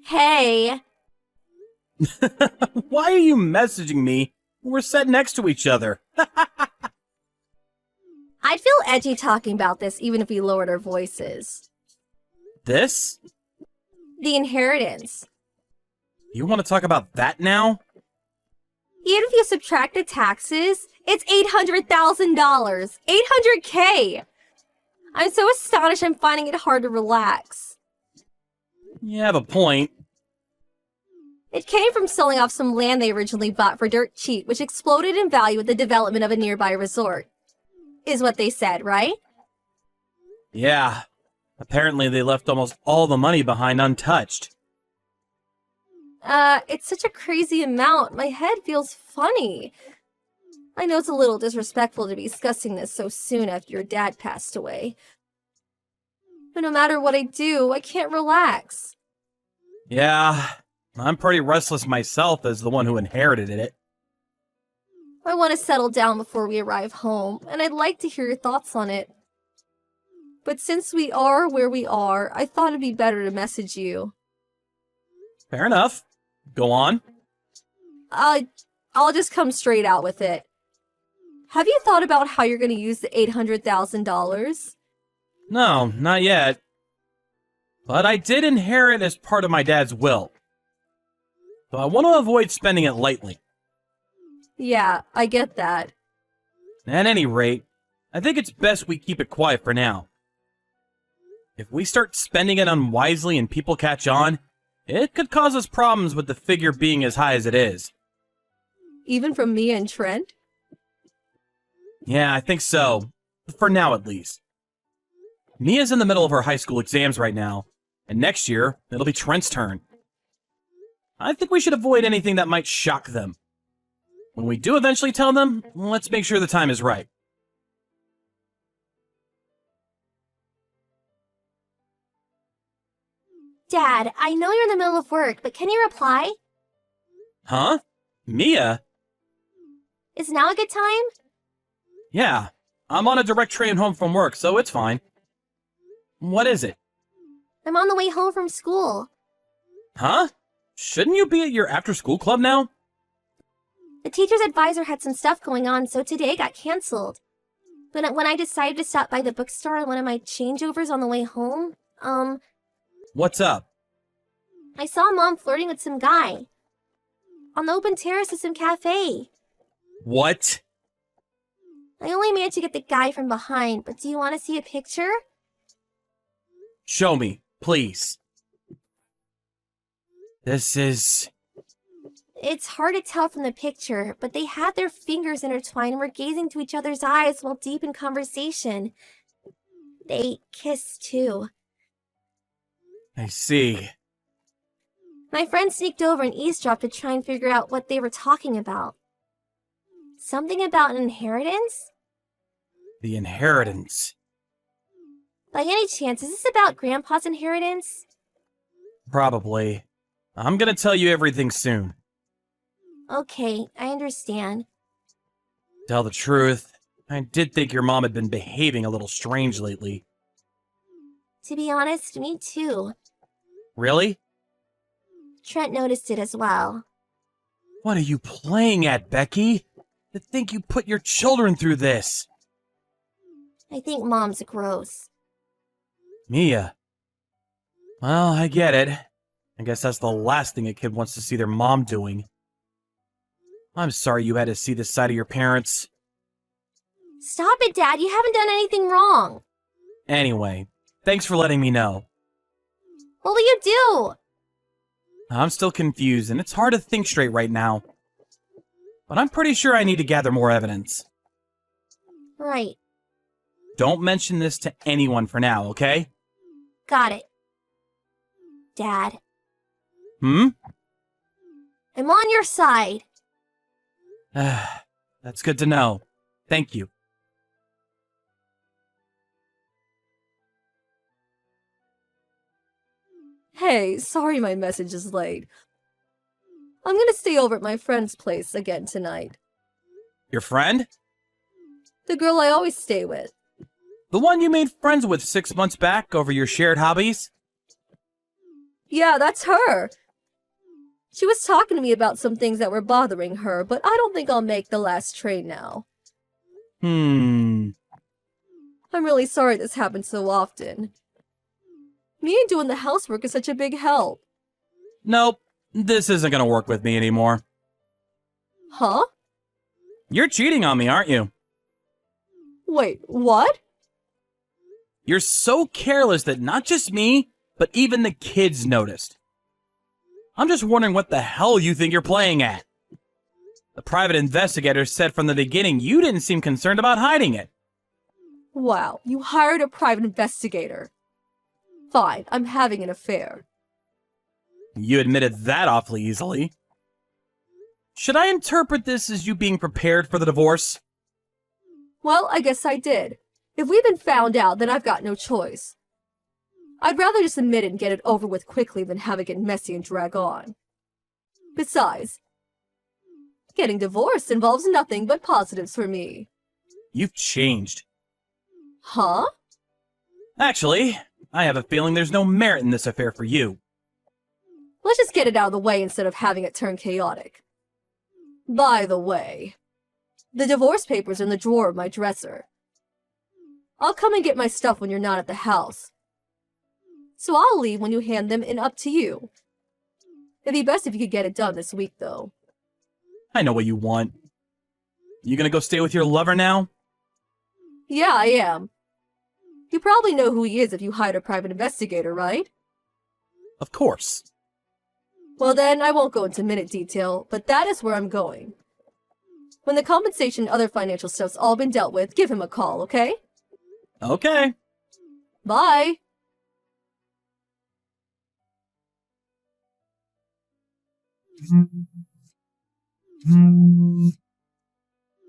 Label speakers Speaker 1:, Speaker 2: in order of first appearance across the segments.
Speaker 1: Hey,
Speaker 2: Why are you messaging me when we're sat next to each other?
Speaker 1: I'd feel edgy talking about this even if we lowered our voices.
Speaker 2: This?
Speaker 1: The inheritance.
Speaker 2: You want to talk about that now?
Speaker 1: Even if you subtract the taxes, it's $800,000. 800K! I'm so astonished I'm finding it hard to relax.
Speaker 2: You have a point.
Speaker 1: It came from selling off some land they originally bought for dirt cheap, which exploded in value with the development of a nearby resort. Is what they said, right?
Speaker 2: Yeah. Apparently they left almost all the money behind untouched.
Speaker 1: It's such a crazy amount. My head feels funny. I know it's a little disrespectful to be discussing this so soon after your dad passed away. But no matter what I do, I can't relax.
Speaker 2: Yeah, I'm pretty restless myself as the one who inherited it.
Speaker 1: I want to settle down before we arrive home, and I'd like to hear your thoughts on it. But since we are where we are, I thought it'd be better to message you.
Speaker 2: Fair enough. Go on.
Speaker 1: I'll just come straight out with it. Have you thought about how you're going to use the $800,000?
Speaker 2: No, not yet. But I did inherit as part of my dad's will. So I want to avoid spending it lightly.
Speaker 1: Yeah, I get that.
Speaker 2: At any rate, I think it's best we keep it quiet for now. If we start spending it unwisely and people catch on, it could cause us problems with the figure being as high as it is.
Speaker 1: Even from me and Trent?
Speaker 2: Yeah, I think so. For now, at least. Mia's in the middle of her high school exams right now, and next year, it'll be Trent's turn. I think we should avoid anything that might shock them. When we do eventually tell them, let's make sure the time is right.
Speaker 1: Dad, I know you're in the middle of work, but can you reply?
Speaker 2: Huh? Mia?
Speaker 1: Is now a good time?
Speaker 2: Yeah, I'm on a direct train home from work, so it's fine. What is it?
Speaker 1: I'm on the way home from school.
Speaker 2: Huh? Shouldn't you be at your after-school club now?
Speaker 1: The teacher's advisor had some stuff going on, so today got canceled. But when I decided to stop by the bookstore on one of my changeovers on the way home,
Speaker 2: What's up?
Speaker 1: I saw Mom flirting with some guy. On the open terrace of some cafe.
Speaker 2: What?
Speaker 1: I only managed to get the guy from behind, but do you want to see a picture?
Speaker 2: Show me, please. This is...
Speaker 1: It's hard to tell from the picture, but they had their fingers intertwined and were gazing into each other's eyes while deep in conversation. They kissed too.
Speaker 2: I see.
Speaker 1: My friend sneaked over and eavesdropped to try and figure out what they were talking about. Something about an inheritance?
Speaker 2: The inheritance.
Speaker 1: By any chance, is this about Grandpa's inheritance?
Speaker 2: Probably. I'm gonna tell you everything soon.
Speaker 1: Okay, I understand.
Speaker 2: Tell the truth, I did think your mom had been behaving a little strange lately.
Speaker 1: To be honest, me too.
Speaker 2: Really?
Speaker 1: Trent noticed it as well.
Speaker 2: What are you playing at, Becky? To think you put your children through this.
Speaker 1: I think Mom's gross.
Speaker 2: Mia. Well, I get it. I guess that's the last thing a kid wants to see their mom doing. I'm sorry you had to see this side of your parents.
Speaker 1: Stop it, Dad. You haven't done anything wrong.
Speaker 2: Anyway, thanks for letting me know.
Speaker 1: What will you do?
Speaker 2: I'm still confused, and it's hard to think straight right now. But I'm pretty sure I need to gather more evidence.
Speaker 1: Right.
Speaker 2: Don't mention this to anyone for now, okay?
Speaker 1: Got it. Dad.
Speaker 2: Hmm?
Speaker 1: I'm on your side.
Speaker 2: That's good to know. Thank you.
Speaker 1: Hey, sorry my message is late. I'm gonna stay over at my friend's place again tonight.
Speaker 2: Your friend?
Speaker 1: The girl I always stay with.
Speaker 2: The one you made friends with 6 months back over your shared hobbies?
Speaker 1: Yeah, that's her. She was talking to me about some things that were bothering her, but I don't think I'll make the last train now. I'm really sorry this happens so often. Me and doing the housework is such a big help.
Speaker 2: Nope, this isn't gonna work with me anymore.
Speaker 1: Huh?
Speaker 2: You're cheating on me, aren't you?
Speaker 1: Wait, what?
Speaker 2: You're so careless that not just me, but even the kids noticed. I'm just wondering what the hell you think you're playing at. The private investigator said from the beginning you didn't seem concerned about hiding it.
Speaker 1: Wow, you hired a private investigator. Fine, I'm having an affair.
Speaker 2: You admitted that awfully easily. Should I interpret this as you being prepared for the divorce?
Speaker 1: Well, I guess I did. If we've been found out, then I've got no choice. I'd rather just admit it and get it over with quickly than have it get messy and drag on. Besides, getting divorced involves nothing but positives for me.
Speaker 2: You've changed.
Speaker 1: Huh?
Speaker 2: Actually, I have a feeling there's no merit in this affair for you.
Speaker 1: Let's just get it out of the way instead of having it turn chaotic. By the way, the divorce papers are in the drawer of my dresser. I'll come and get my stuff when you're not at the house. So I'll leave when you hand them and up to you. It'd be best if you could get it done this week, though.
Speaker 2: I know what you want. You gonna go stay with your lover now?
Speaker 1: Yeah, I am. You probably know who he is if you hired a private investigator, right?
Speaker 2: Of course.
Speaker 1: Well then, I won't go into minute detail, but that is where I'm going. When the compensation and other financial stuff's all been dealt with, give him a call, okay?
Speaker 2: Okay.
Speaker 1: Bye!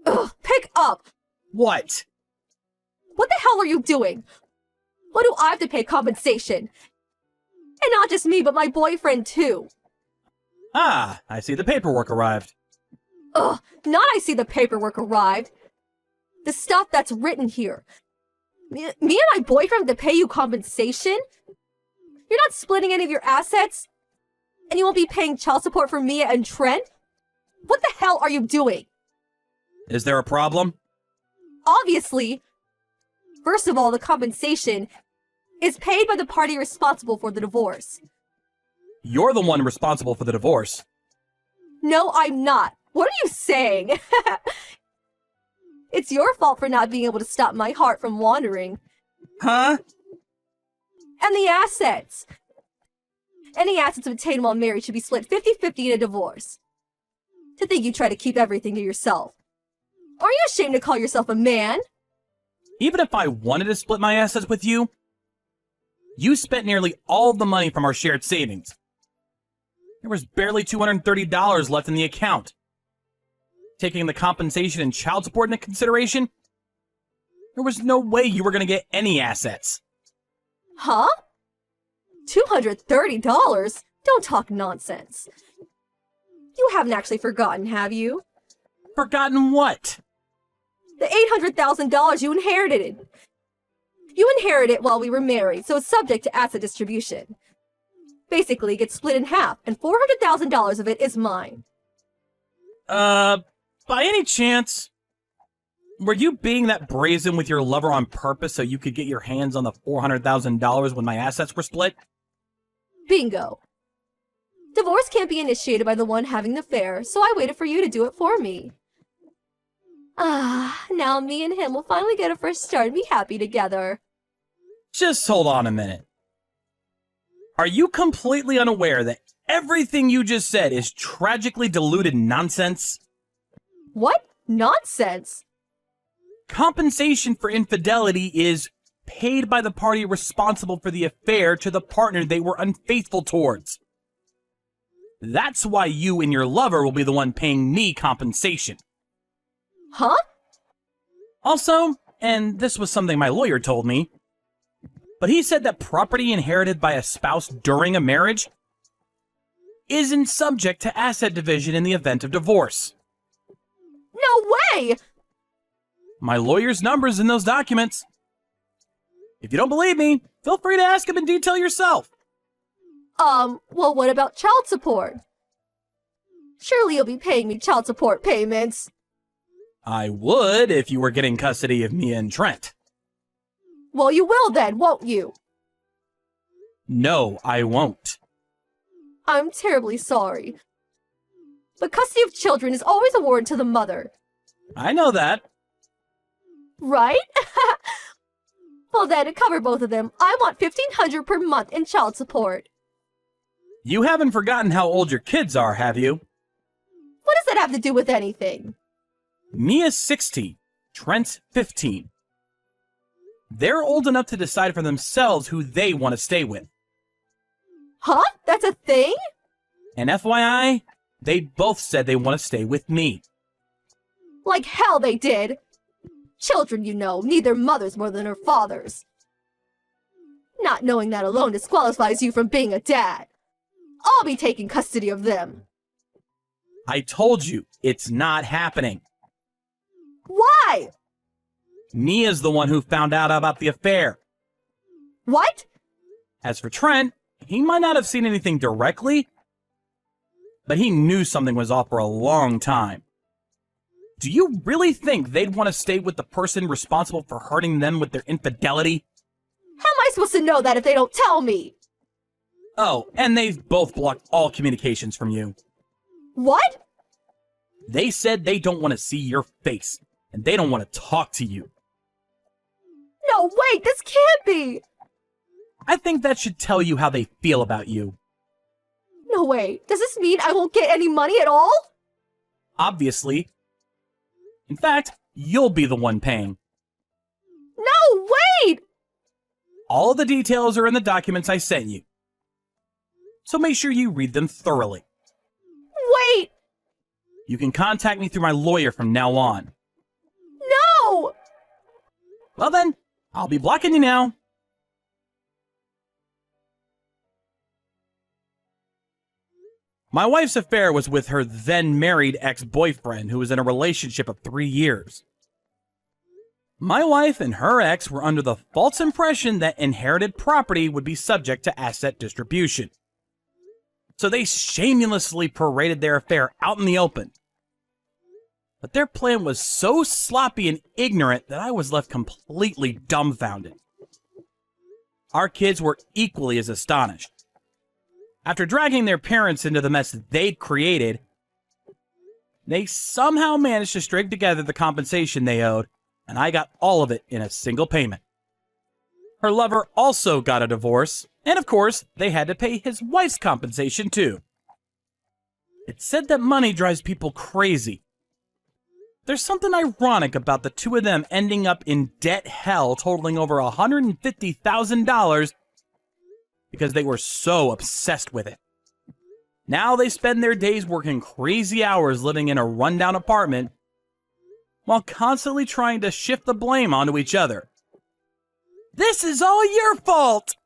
Speaker 1: Ugh, pick up!
Speaker 2: What?
Speaker 1: What the hell are you doing? Why do I have to pay compensation? And not just me, but my boyfriend too.
Speaker 2: Ah, I see the paperwork arrived.
Speaker 1: Ugh, not I see the paperwork arrived. The stuff that's written here. Me and my boyfriend have to pay you compensation? You're not splitting any of your assets? And you won't be paying child support for Mia and Trent? What the hell are you doing?
Speaker 2: Is there a problem?
Speaker 1: Obviously. First of all, the compensation is paid by the party responsible for the divorce.
Speaker 2: You're the one responsible for the divorce.
Speaker 1: No, I'm not. What are you saying? It's your fault for not being able to stop my heart from wandering.
Speaker 2: Huh?
Speaker 1: And the assets. Any assets obtained while married should be split 50-50 in a divorce. To think you try to keep everything to yourself. Are you ashamed to call yourself a man?
Speaker 2: Even if I wanted to split my assets with you, you spent nearly all of the money from our shared savings. There was barely $230 left in the account. Taking the compensation and child support into consideration, there was no way you were going to get any assets.
Speaker 1: Huh? $230? Don't talk nonsense. You haven't actually forgotten, have you?
Speaker 2: Forgotten what?
Speaker 1: The $800,000 you inherited. You inherited it while we were married, so it's subject to asset distribution. Basically, it gets split in half, and $400,000 of it is mine.
Speaker 2: By any chance, were you being that brazen with your lover on purpose so you could get your hands on the $400,000 when my assets were split?
Speaker 1: Bingo. Divorce can't be initiated by the one having the affair, so I waited for you to do it for me. Ah, now me and him will finally get a fresh start and be happy together.
Speaker 2: Just hold on a minute. Are you completely unaware that everything you just said is tragically diluted nonsense?
Speaker 1: What? Nonsense?
Speaker 2: Compensation for infidelity is paid by the party responsible for the affair to the partner they were unfaithful towards. That's why you and your lover will be the one paying me compensation.
Speaker 1: Huh?
Speaker 2: Also, and this was something my lawyer told me, but he said that property inherited by a spouse during a marriage isn't subject to asset division in the event of divorce.
Speaker 1: No way!
Speaker 2: My lawyer's number's in those documents. If you don't believe me, feel free to ask him in detail yourself.
Speaker 1: Well, what about child support? Surely you'll be paying me child support payments.
Speaker 2: I would if you were getting custody of Mia and Trent.
Speaker 1: Well, you will then, won't you?
Speaker 2: No, I won't.
Speaker 1: I'm terribly sorry. But custody of children is always awarded to the mother.
Speaker 2: I know that.
Speaker 1: Right? Well then, to cover both of them, I want $1,500 per month in child support.
Speaker 2: You haven't forgotten how old your kids are, have you?
Speaker 1: What does that have to do with anything?
Speaker 2: Mia's 16, Trent's 15. They're old enough to decide for themselves who they want to stay with.
Speaker 1: Huh? That's a thing?
Speaker 2: And FYI, they both said they want to stay with me.
Speaker 1: Like hell they did. Children, you know, need their mothers more than their fathers. Not knowing that alone disqualifies you from being a dad. I'll be taking custody of them.
Speaker 2: I told you, it's not happening.
Speaker 1: Why?
Speaker 2: Mia's the one who found out about the affair.
Speaker 1: What?
Speaker 2: As for Trent, he might not have seen anything directly, but he knew something was off for a long time. Do you really think they'd want to stay with the person responsible for hurting them with their infidelity?
Speaker 1: How am I supposed to know that if they don't tell me?
Speaker 2: Oh, and they've both blocked all communications from you.
Speaker 1: What?
Speaker 2: They said they don't want to see your face, and they don't want to talk to you.
Speaker 1: No, wait, this can't be!
Speaker 2: I think that should tell you how they feel about you.
Speaker 1: No way, does this mean I won't get any money at all?
Speaker 2: Obviously. In fact, you'll be the one paying.
Speaker 1: No, wait!
Speaker 2: All of the details are in the documents I sent you. So make sure you read them thoroughly.
Speaker 1: Wait!
Speaker 2: You can contact me through my lawyer from now on.
Speaker 1: No!
Speaker 2: Well then, I'll be blocking you now. My wife's affair was with her then-married ex-boyfriend who was in a relationship of 3 years. My wife and her ex were under the false impression that inherited property would be subject to asset distribution. So they shamelessly paraded their affair out in the open. But their plan was so sloppy and ignorant that I was left completely dumbfounded. Our kids were equally as astonished. After dragging their parents into the mess they'd created, they somehow managed to string together the compensation they owed, and I got all of it in a single payment. Her lover also got a divorce, and of course, they had to pay his wife's compensation too. It's said that money drives people crazy. There's something ironic about the two of them ending up in debt hell totaling over $150,000 because they were so obsessed with it. Now they spend their days working crazy hours living in a rundown apartment while constantly trying to shift the blame onto each other. This is all your fault!